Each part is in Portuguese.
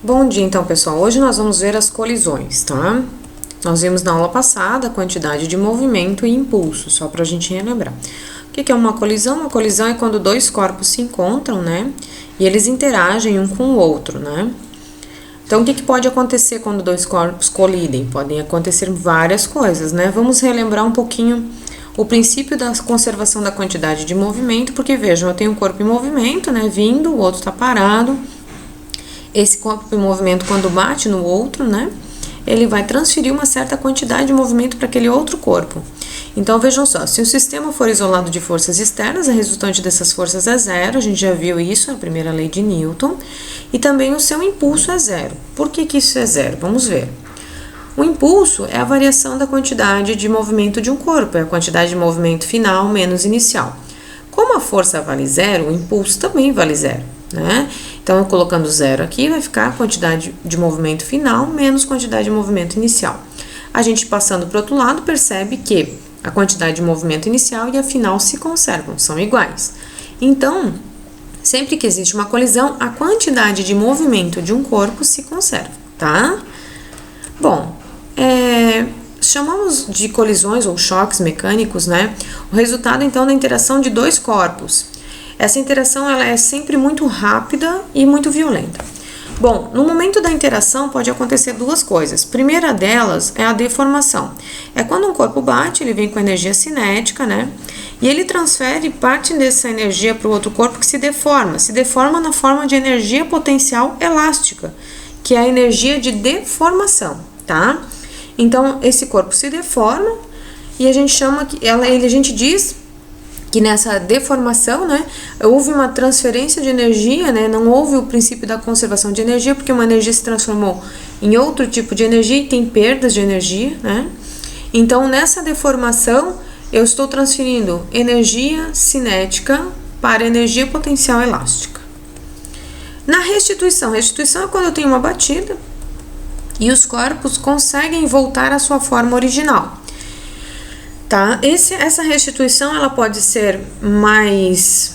Bom dia, então, pessoal. Hoje nós vamos ver as colisões, tá? Nós vimos na aula passada a quantidade de movimento e impulso, só para a gente relembrar. O que é uma colisão? Uma colisão é quando dois corpos se encontram, né? E eles interagem um com o outro, né? Então, o que pode acontecer quando dois corpos colidem? Podem acontecer várias coisas, né? Vamos relembrar um pouquinho o princípio da conservação da quantidade de movimento, porque vejam, eu tenho um corpo em movimento, né? Vindo, o outro está parado. Esse corpo em movimento, quando bate no outro, né, ele vai transferir uma certa quantidade de movimento para aquele outro corpo. Então, vejam só, se o sistema for isolado de forças externas, a resultante dessas forças é zero, a gente já viu isso, a primeira lei de Newton, e também o seu impulso é zero. Por que isso é zero? Vamos ver. O impulso é a variação da quantidade de movimento de um corpo, é a quantidade de movimento final menos inicial. Como a força vale zero, o impulso também vale zero, né? Então, eu colocando zero aqui, vai ficar a quantidade de movimento final menos quantidade de movimento inicial. A gente passando para o outro lado, percebe que a quantidade de movimento inicial e a final se conservam, são iguais. Então, sempre que existe uma colisão, a quantidade de movimento de um corpo se conserva, tá? Bom, chamamos de colisões ou choques mecânicos, né? O resultado, então, da interação de dois corpos. Essa interação ela é sempre muito rápida e muito violenta. Bom, no momento da interação pode acontecer duas coisas. A primeira delas é a deformação. É quando um corpo bate, ele vem com energia cinética, né? E ele transfere parte dessa energia para o outro corpo que se deforma. Se deforma na forma de energia potencial elástica, que é a energia de deformação, tá? Então, esse corpo se deforma e a gente chama que a gente diz que nessa deformação, né, houve uma transferência de energia, né, não houve o princípio da conservação de energia, porque uma energia se transformou em outro tipo de energia e tem perdas de energia, né? Então, nessa deformação, eu estou transferindo energia cinética para energia potencial elástica. Na restituição é quando eu tenho uma batida e os corpos conseguem voltar à sua forma original. Tá? Essa restituição ela pode ser mais,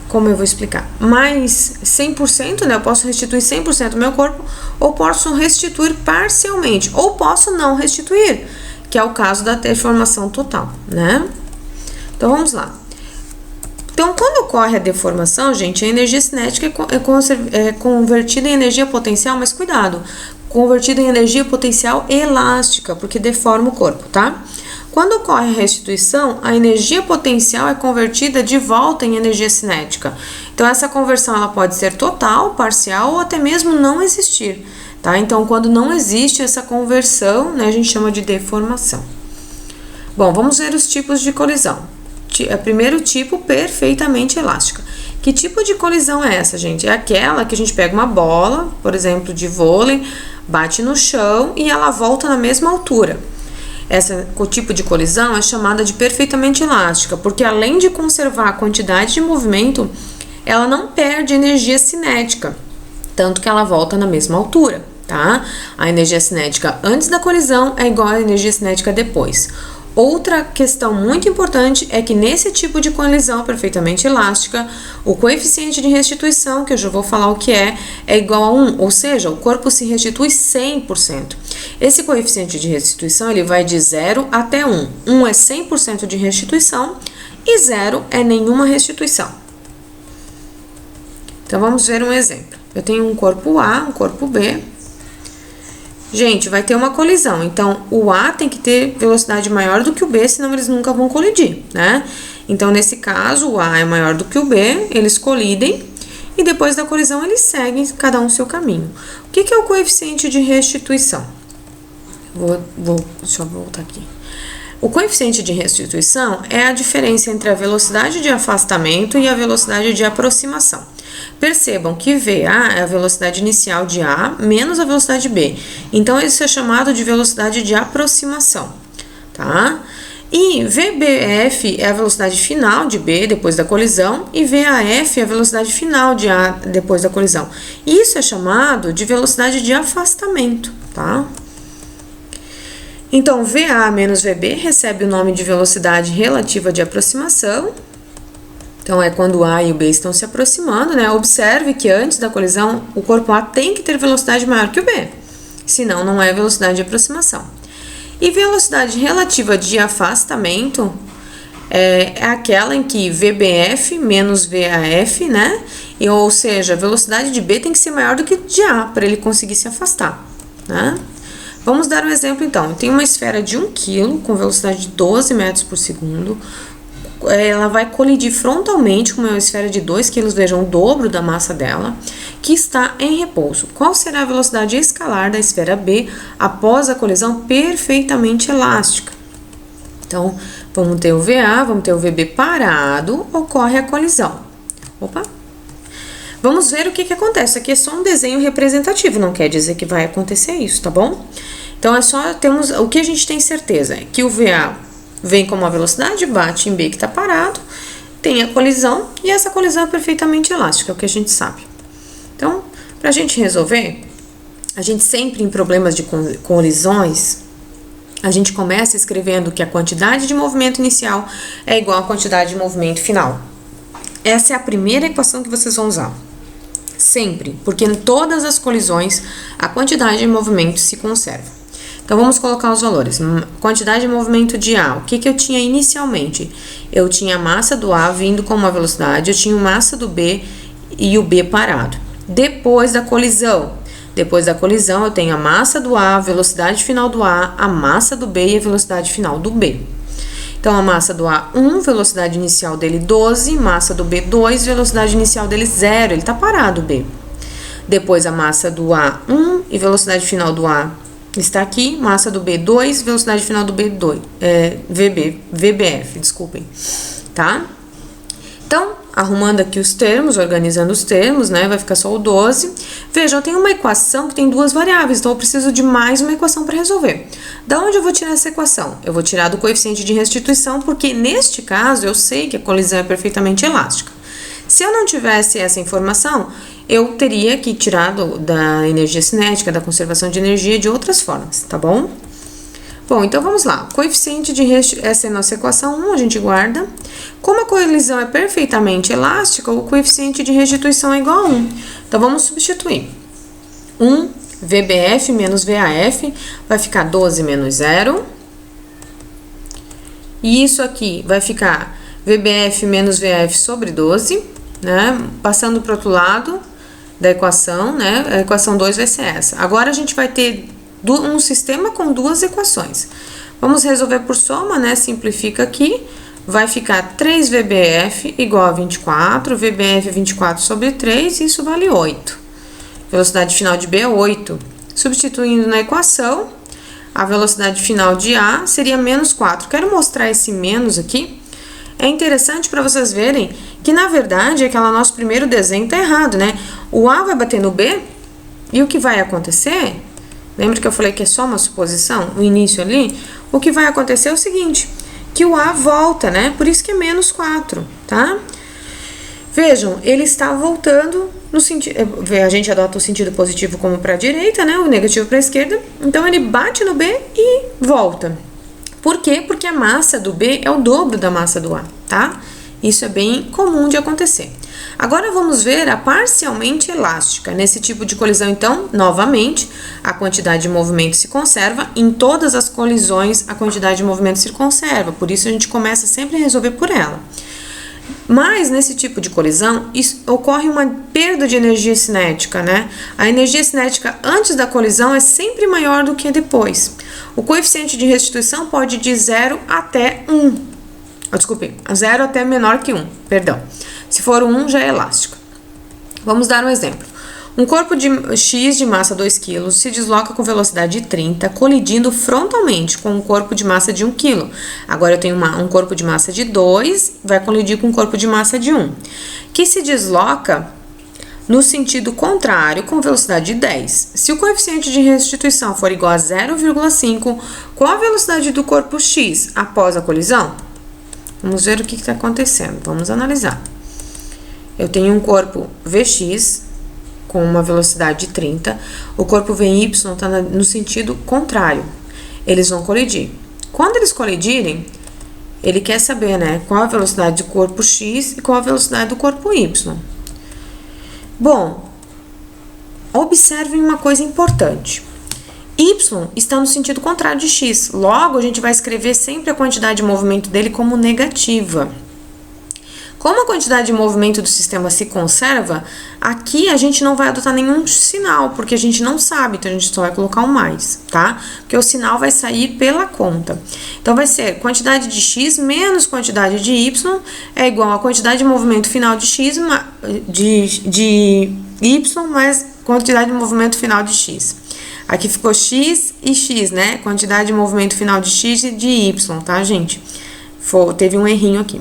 como eu vou explicar, mais 100%, né? Eu posso restituir 100% do meu corpo, ou posso restituir parcialmente, ou posso não restituir, que é o caso da deformação total, né? Então, vamos lá. Então, quando ocorre a deformação, gente, a energia cinética é convertida em energia potencial, mas cuidado, convertida em energia potencial elástica, porque deforma o corpo, tá? Quando ocorre a restituição, a energia potencial é convertida de volta em energia cinética. Então, essa conversão ela pode ser total, parcial ou até mesmo não existir, tá? Então, quando não existe essa conversão, né, a gente chama de deformação. Bom, vamos ver os tipos de colisão. Primeiro tipo, perfeitamente elástica. Que tipo de colisão é essa, gente? É aquela que a gente pega uma bola, por exemplo, de vôlei, bate no chão e ela volta na mesma altura. O tipo de colisão é chamada de perfeitamente elástica, porque além de conservar a quantidade de movimento, ela não perde energia cinética, tanto que ela volta na mesma altura, tá? A energia cinética antes da colisão é igual à energia cinética depois. Outra questão muito importante é que nesse tipo de colisão perfeitamente elástica, o coeficiente de restituição, que eu já vou falar o que é igual a 1, ou seja, o corpo se restitui 100%. Esse coeficiente de restituição ele vai de 0 até 1. 1 é 100% de restituição e 0 é nenhuma restituição. Então, vamos ver um exemplo. Eu tenho um corpo A, um corpo B. Gente, vai ter uma colisão, então o A tem que ter velocidade maior do que o B, senão eles nunca vão colidir, né? Então, nesse caso, o A é maior do que o B, eles colidem e depois da colisão eles seguem cada um seu caminho. O que é o coeficiente de restituição? Deixa eu voltar aqui. O coeficiente de restituição é a diferença entre a velocidade de afastamento e a velocidade de aproximação. Percebam que VA é a velocidade inicial de A menos a velocidade de B. Então, isso é chamado de velocidade de aproximação, tá? E VBF é a velocidade final de B depois da colisão e VAF é a velocidade final de A depois da colisão. Isso é chamado de velocidade de afastamento, tá? Então, VA menos VB recebe o nome de velocidade relativa de aproximação Então, é quando o A e o B estão se aproximando, né? Observe que antes da colisão, o corpo A tem que ter velocidade maior que o B, senão não é velocidade de aproximação. E velocidade relativa de afastamento é aquela em que VBF menos VAF, né? Ou seja, a velocidade de B tem que ser maior do que de A para ele conseguir se afastar, né? Vamos dar um exemplo então. Tem uma esfera de 1 kg com velocidade de 12 metros por segundo. Ela vai colidir frontalmente com uma esfera de 2 kg, vejam, o dobro da massa dela, que está em repouso. Qual será a velocidade escalar da esfera B após a colisão perfeitamente elástica? Então, vamos ter o VA, vamos ter o VB parado, ocorre a colisão. Opa! Vamos ver o que acontece. Aqui é só um desenho representativo, não quer dizer que vai acontecer isso, tá bom? Então, o que a gente tem certeza é que o VA vem com uma velocidade, bate em B que está parado, tem a colisão e essa colisão é perfeitamente elástica, é o que a gente sabe. Então, para a gente resolver, a gente sempre em problemas de colisões, a gente começa escrevendo que a quantidade de movimento inicial é igual à quantidade de movimento final. Essa é a primeira equação que vocês vão usar. Sempre, porque em todas as colisões a quantidade de movimento se conserva. Então, vamos colocar os valores. Quantidade de movimento de A. O que eu tinha inicialmente? Eu tinha a massa do A vindo com uma velocidade, eu tinha a massa do B e o B parado. Depois da colisão, eu tenho a massa do A, a velocidade final do A, a massa do B e a velocidade final do B. Então, a massa do A, 1, velocidade inicial dele 12, massa do B 2, velocidade inicial dele 0, ele está parado o B. Depois, a massa do A 1 e velocidade final do A está aqui, massa do B 2, velocidade final do B 2, VBF, desculpem, tá? Então, arrumando aqui os termos, organizando os termos, né, vai ficar só o 12. Veja, eu tenho uma equação que tem duas variáveis, então eu preciso de mais uma equação para resolver. Da onde eu vou tirar essa equação? Eu vou tirar do coeficiente de restituição, porque neste caso eu sei que a colisão é perfeitamente elástica. Se eu não tivesse essa informação, eu teria que tirar da energia cinética, da conservação de energia de outras formas, tá bom? Bom, então vamos lá. Coeficiente de restituição, essa é a nossa equação 1, a gente guarda. Como a colisão é perfeitamente elástica, o coeficiente de restituição é igual a 1. Então vamos substituir. 1 VBF menos VAF vai ficar 12 menos 0. E isso aqui vai ficar VBF menos VAF sobre 12, né? Passando para o outro lado da equação, né? A equação 2 vai ser essa. Agora a gente vai ter um sistema com duas equações. Vamos resolver por soma, né? Simplifica aqui. Vai ficar 3 VBF igual a 24, VBF 24 sobre 3, isso vale 8. Velocidade final de B é 8. Substituindo na equação, a velocidade final de A seria menos 4. Quero mostrar esse menos aqui. É interessante para vocês verem que, na verdade, aquele nosso primeiro desenho está errado, né? O A vai bater no B e o que vai acontecer... Lembra que eu falei que é só uma suposição? O início ali? O que vai acontecer é o seguinte, que o A volta, né? Por isso que é menos 4, tá? Vejam, ele está voltando no sentido... A gente adota o sentido positivo como para a direita, né? O negativo para a esquerda. Então, ele bate no B e volta. Por quê? Porque a massa do B é o dobro da massa do A, tá? Isso é bem comum de acontecer. Agora vamos ver a parcialmente elástica. Nesse tipo de colisão, então, novamente, a quantidade de movimento se conserva. Em todas as colisões, a quantidade de movimento se conserva. Por isso, a gente começa sempre a resolver por ela. Mas, nesse tipo de colisão, ocorre uma perda de energia cinética, né? A energia cinética antes da colisão é sempre maior do que depois. O coeficiente de restituição pode ir de 0 até 1. Desculpe, 0 até menor que 1, perdão. Se for 1, já é elástico. Vamos dar um exemplo. Um corpo de X de massa 2 kg se desloca com velocidade de 30, colidindo frontalmente com um corpo de massa de 1 kg. Agora eu tenho um corpo de massa de 2, vai colidir com um corpo de massa de 1, que se desloca no sentido contrário com velocidade de 10. Se o coeficiente de restituição for igual a 0,5, qual a velocidade do corpo X após a colisão? Vamos ver o que está acontecendo. Vamos analisar. Eu tenho um corpo VX com uma velocidade de 30. O corpo VY está no sentido contrário. Eles vão colidir. Quando eles colidirem, Ele quer saber, né, qual a velocidade do corpo X e qual a velocidade do corpo Y. Bom, observem uma coisa importante. Y está no sentido contrário de X. Logo, a gente vai escrever sempre a quantidade de movimento dele como negativa. Como a quantidade de movimento do sistema se conserva, aqui a gente não vai adotar nenhum sinal, porque a gente não sabe, então a gente só vai colocar um mais, tá? Porque o sinal vai sair pela conta. Então, vai ser quantidade de X menos quantidade de Y é igual a quantidade de movimento final de X de Y mais quantidade de movimento final de X. Aqui ficou X e X, né? Quantidade de movimento final de X e de Y, tá, gente? Teve um errinho aqui.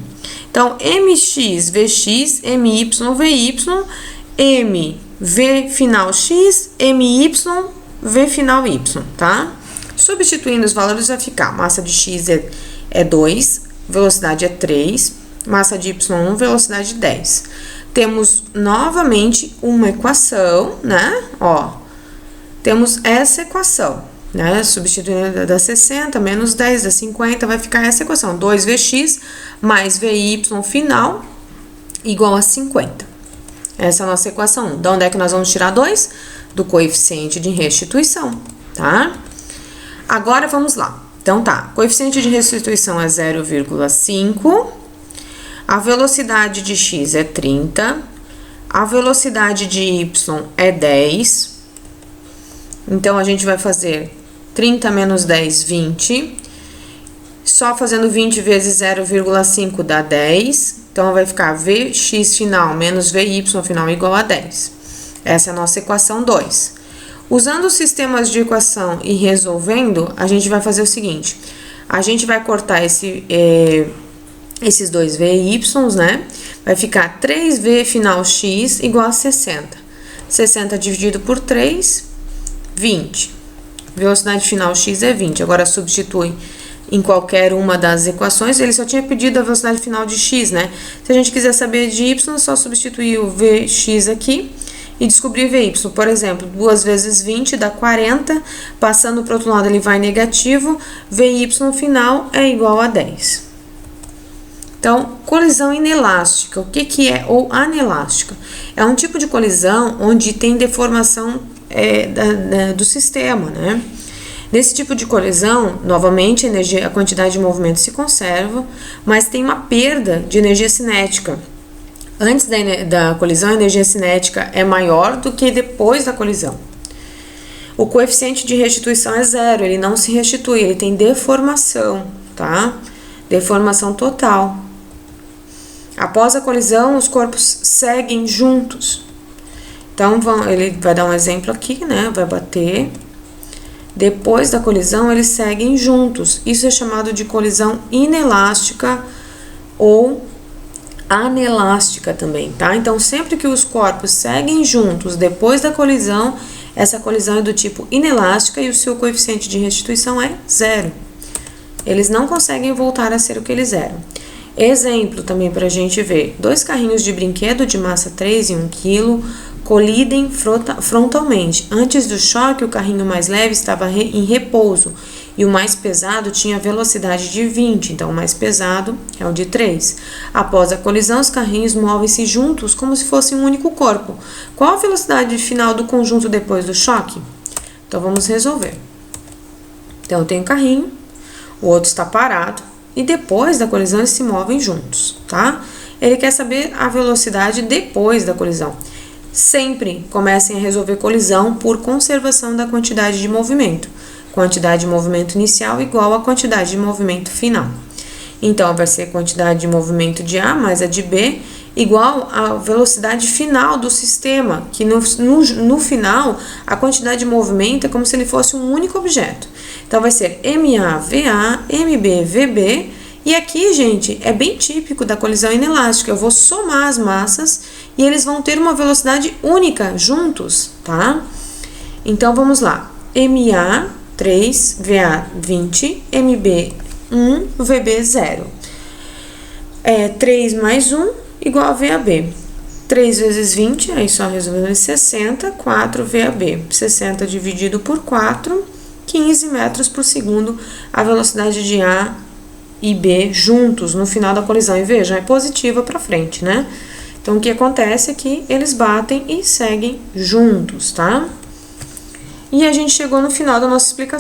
Então, MX, VX, MY, VY, M, V final X, MY, V final Y, tá? Substituindo os valores vai ficar, massa de X é 2, velocidade é 3, massa de Y1, velocidade 10. Temos novamente uma equação, né? Ó, temos essa equação, né? Substituindo da 60 menos 10 da 50, vai ficar essa equação, 2VX mais VY final igual a 50. Essa é a nossa equação 1. De onde é que nós vamos tirar 2? Do coeficiente de restituição, tá? Agora vamos lá. Então tá, coeficiente de restituição é 0,5, a velocidade de X é 30, a velocidade de Y é 10, então a gente vai fazer 30 menos 10, 20, só fazendo 20 vezes 0,5 dá 10, então vai ficar Vx final menos Vy final igual a 10. Essa é a nossa equação 2. Usando os sistemas de equação e resolvendo, a gente vai fazer o seguinte, a gente vai cortar esses dois Vy, né? Vai ficar 3V final X igual a 60. 60 dividido por 3, 20. Velocidade final X é 20. Agora substitui em qualquer uma das equações. Ele só tinha pedido a velocidade final de X, né? Se a gente quiser saber de Y, é só substituir o Vx aqui e descobrir Vy. Por exemplo, 2 vezes 20 dá 40. Passando para o outro lado, ele vai negativo. Vy final é igual a 10. Então, colisão inelástica. O que é ou anelástica? É um tipo de colisão onde tem deformação do sistema, né? Nesse tipo de colisão, novamente, a quantidade de movimento se conserva, mas tem uma perda de energia cinética. Antes da colisão, a energia cinética é maior do que depois da colisão. O coeficiente de restituição é 0, ele não se restitui, ele tem deformação, tá? Deformação total. Após a colisão, os corpos seguem juntos. Então, ele vai dar um exemplo aqui, né? Vai bater. Depois da colisão, eles seguem juntos. Isso é chamado de colisão inelástica ou anelástica também, tá? Então, sempre que os corpos seguem juntos depois da colisão, essa colisão é do tipo inelástica e o seu coeficiente de restituição é 0. Eles não conseguem voltar a ser o que eles eram. Exemplo também para a gente ver. 2 carrinhos de brinquedo de massa 3 e 1 kg colidem frontalmente. Antes do choque, o carrinho mais leve estava em repouso e o mais pesado tinha velocidade de 20, então o mais pesado é o de 3. Após a colisão, os carrinhos movem-se juntos como se fossem um único corpo. Qual a velocidade final do conjunto depois do choque? Então vamos resolver. Então eu tenho um carrinho, o outro está parado e depois da colisão eles se movem juntos, tá? Ele quer saber a velocidade depois da colisão. Sempre comecem a resolver colisão por conservação da quantidade de movimento. Quantidade de movimento inicial igual a quantidade de movimento final. Então, vai ser quantidade de movimento de A mais a de B igual à velocidade final do sistema, que no final, a quantidade de movimento é como se ele fosse um único objeto. Então, vai ser MA, VA, MB, VB. E aqui, gente, é bem típico da colisão inelástica. Eu vou somar as massas e eles vão ter uma velocidade única juntos, tá? Então, vamos lá. MA, 3, VA, 20, MB, 1, VB, 0. 3 mais 1 igual a VAB. 3 vezes 20, aí só resolvendo 60, 4 VAB. 60 dividido por 4, 15 metros por segundo, a velocidade de A e B juntos no final da colisão. E veja, é positiva para frente, né? Então, o que acontece é que eles batem e seguem juntos, tá? E a gente chegou no final da nossa explicação.